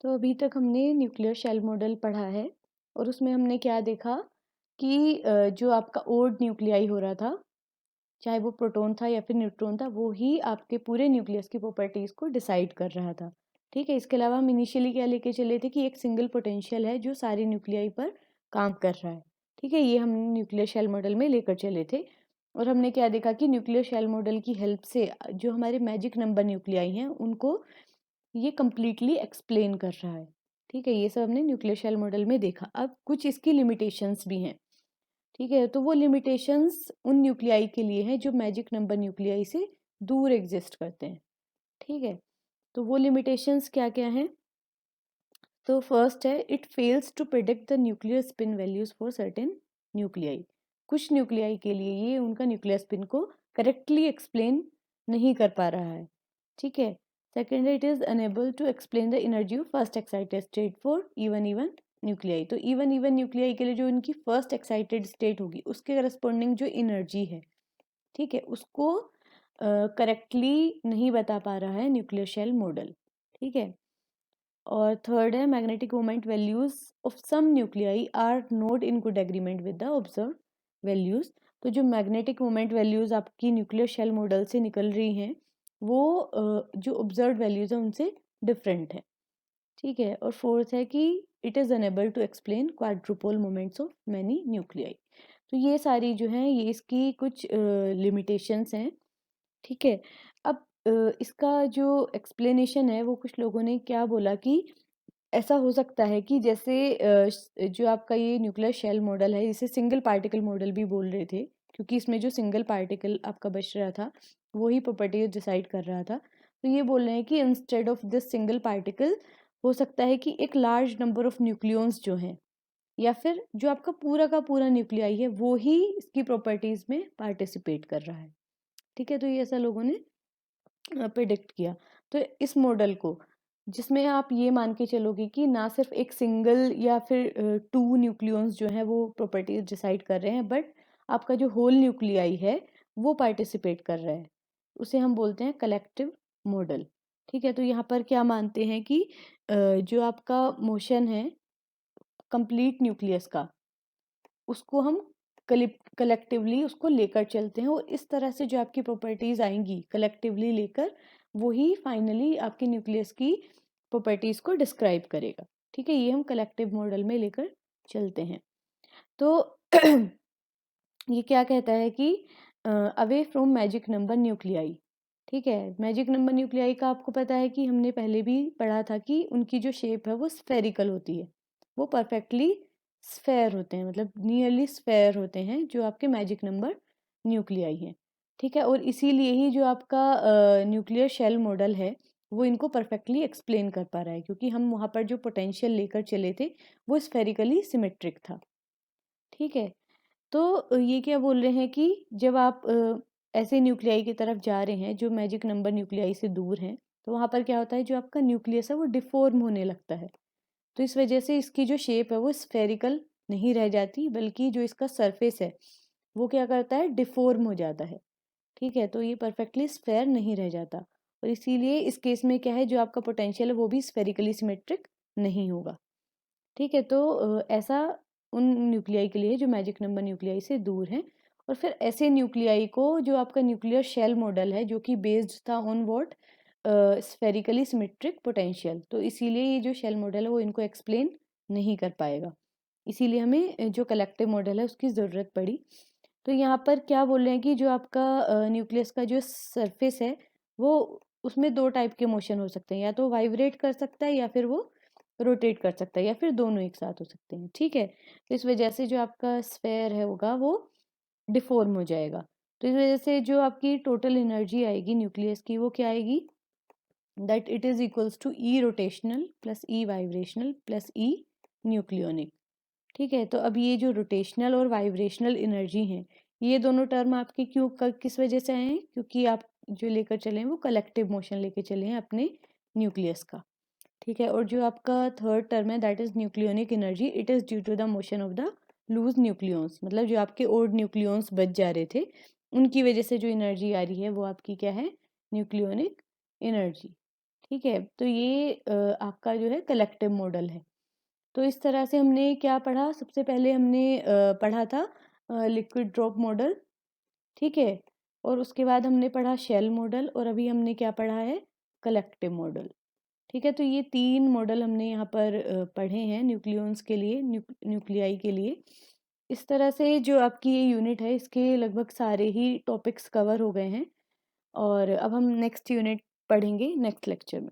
तो अभी तक हमने न्यूक्लियर शेल मॉडल पढ़ा है और उसमें हमने क्या देखा कि जो आपका ओड न्यूक्लियाई हो रहा था, चाहे वो प्रोटॉन था या फिर न्यूट्रॉन था, वो ही आपके पूरे न्यूक्लियस की प्रॉपर्टीज को डिसाइड कर रहा था। ठीक है, इसके अलावा हम इनिशियली क्या लेके चले थे कि एक सिंगल पोटेंशियल है जो सारी न्यूक्लियाई पर काम कर रहा है। ठीक है, ये हम न्यूक्लियर शेल मॉडल में लेकर चले थे और हमने क्या देखा कि न्यूक्लियर शेल मॉडल की हेल्प से जो हमारे मैजिक नंबर न्यूक्लियाई हैं उनको ये कंप्लीटली एक्सप्लेन कर रहा है। ठीक है, ये सब हमने न्यूक्लियर शेल मॉडल में देखा। अब कुछ इसकी लिमिटेशंस भी हैं। ठीक है, तो वो लिमिटेशंस उन न्यूक्लियाई के लिए हैं जो मैजिक नंबर न्यूक्लियाई से दूर एग्जिस्ट करते हैं। ठीक है, तो वो लिमिटेशंस क्या क्या हैं? तो फर्स्ट है, it fails to predict the nuclear spin values for certain nuclei. कुछ न्यूक्लियाई के लिए ये उनका न्यूक्लियर स्पिन को करेक्टली एक्सप्लेन नहीं कर पा रहा है। ठीक है, सेकेंड है, it is unable to explain the energy of first excited state for even even nuclei. तो इवन इवन न्यूक्लियाई के लिए जो इनकी फर्स्ट एक्साइटेड स्टेट होगी उसके करस्पॉन्डिंग जो एनर्जी है, ठीक है, उसको करेक्टली नहीं बता पा रहा है न्यूक्लियर शेल मॉडल। ठीक है, और थर्ड है, magnetic moment values of some nuclei are not in good agreement with the observe values. तो जो मैग्नेटिक मोमेंट वैल्यूज आपकी न्यूक्लियर शेल मॉडल से निकल रही हैं वो जो ऑब्जर्व वैल्यूज हैं उनसे डिफरेंट है। ठीक है, और फोर्थ है कि it is unable to explain quadrupole moments of many nuclei. तो ये सारी जो हैं ये इसकी कुछ लिमिटेशंस हैं। ठीक है, अब इसका जो एक्सप्लेनेशन है वो कुछ लोगों ने क्या बोला कि ऐसा हो सकता है कि जैसे जो आपका ये न्यूक्लियर शेल मॉडल है इसे सिंगल पार्टिकल मॉडल भी बोल रहे थे, क्योंकि इसमें जो सिंगल पार्टिकल आपका बच रहा था वही प्रॉपर्टीज डिसाइड कर रहा था। तो ये बोल रहे हैं कि instead of this single particle हो सकता है कि एक लार्ज नंबर ऑफ न्यूक्लियॉन्स जो हैं या फिर जो आपका पूरा का पूरा न्यूक्लियाई है वो ही इसकी प्रॉपर्टीज में पार्टिसिपेट कर रहा है। ठीक है, तो ये ऐसा लोगों ने प्रिडिक्ट किया। तो इस मॉडल को जिसमें आप ये मान के चलोगे कि ना सिर्फ एक सिंगल या फिर टू न्यूक्लियॉन्स जो हैं वो प्रॉपर्टीज डिसाइड कर रहे हैं, बट आपका जो होल न्यूक्लियाई है वो पार्टिसिपेट कर रहा है, उसे हम बोलते हैं कलेक्टिव मॉडल। ठीक है, तो यहाँ पर क्या मानते हैं कि जो आपका मोशन है कंप्लीट न्यूक्लियस का उसको हम कलेक्टिवली उसको लेकर चलते हैं और इस तरह से जो आपकी प्रॉपर्टीज आएंगी कलेक्टिवली लेकर वही फाइनली आपके न्यूक्लियस की प्रॉपर्टीज को डिस्क्राइब करेगा। ठीक है, ये हम कलेक्टिव मॉडल में लेकर चलते हैं। तो ये क्या कहता है कि away from magic number nuclei. ठीक है, मैजिक नंबर न्यूक्लियाई का आपको पता है कि हमने पहले भी पढ़ा था कि उनकी जो शेप है वो स्फेरिकल होती है, वो परफेक्टली स्फेयर होते हैं, मतलब नियरली स्फेयर होते हैं जो आपके मैजिक नंबर न्यूक्लियाई हैं। ठीक है, और इसीलिए ही जो आपका न्यूक्लियर शेल मॉडल है वो इनको परफेक्टली एक्सप्लेन कर पा रहा है, क्योंकि हम वहाँ पर जो पोटेंशियल लेकर चले थे वो स्फेरिकली सिमेट्रिक था। ठीक है, तो ये क्या बोल रहे हैं कि जब आप ऐसे न्यूक्लियाई की तरफ जा रहे हैं जो मैजिक नंबर न्यूक्लियाई से दूर हैं, तो वहाँ पर क्या होता है, जो आपका न्यूक्लियस है वो डिफॉर्म होने लगता है। तो इस वजह से इसकी जो शेप है वो स्फेरिकल नहीं रह जाती, बल्कि जो इसका सरफेस है वो क्या करता है, डिफॉर्म हो जाता है। ठीक है, तो ये परफेक्टली स्फेयर नहीं रह जाता और इसीलिए इस केस में क्या है, जो आपका पोटेंशियल है वो भी स्फेरिकली सिमेट्रिक नहीं होगा। ठीक है, तो ऐसा उन न्यूक्लियाई के लिए जो मैजिक नंबर न्यूक्लियाई से दूर हैं। और फिर ऐसे न्यूक्लियाई को जो आपका न्यूक्लियर शेल मॉडल है जो कि बेस्ड था on what, spherically symmetric potential, तो इसीलिए ये जो शेल मॉडल है वो इनको एक्सप्लेन नहीं कर पाएगा। इसीलिए हमें जो कलेक्टिव मॉडल है उसकी ज़रूरत पड़ी। तो यहाँ पर क्या बोल रहे हैं कि जो आपका न्यूक्लियस का जो सरफेस है वो उसमें दो टाइप के मोशन हो सकते हैं, या तो वाइब्रेट कर सकता है या फिर वो रोटेट कर सकता है या फिर दोनों एक साथ हो सकते हैं। ठीक है, तो इस वजह से जो आपका स्फेयर है होगा वो डिफॉर्म हो जाएगा। तो इस वजह से जो आपकी टोटल एनर्जी आएगी न्यूक्लियस की वो क्या आएगी, that it is equals to E rotational plus E vibrational plus E nucleonic. ठीक है, तो अब ये जो रोटेशनल और वाइब्रेशनल एनर्जी हैं ये दोनों टर्म आपके क्यों किस वजह से आए हैं, क्योंकि आप जो लेकर चले हैं वो कलेक्टिव मोशन लेकर चले हैं अपने न्यूक्लियस का। ठीक है, और जो आपका थर्ड टर्म है that is nucleonic energy, it is due to the motion of the loose nucleons, मतलब जो आपके ओल्ड न्यूक्लियॉन्स बच जा रहे थे उनकी वजह से जो एनर्जी आ रही है वो आपकी क्या है, न्यूक्लियोनिक एनर्जी। ठीक है? तो ये आपका जो है कलेक्टिव मॉडल है। तो इस तरह से हमने क्या पढ़ा, सबसे पहले हमने पढ़ा था लिक्विड ड्रॉप मॉडल, ठीक है? और उसके बाद हमने पढ़ा शेल मॉडल और अभी हमने क्या पढ़ा है, कलेक्टिव मॉडल। ठीक है? तो ये 3 मॉडल हमने यहाँ पर पढ़े हैं न्यूक्लियॉन्स के लिए, न्यूक्लियाई के लिए। इस तरह से जो आपकी ये यूनिट है, इसके लगभग सारे ही टॉपिक्स कवर हो गए हैं और अब हम नेक्स्ट यूनिट पढ़ेंगे नेक्स्ट लेक्चर में।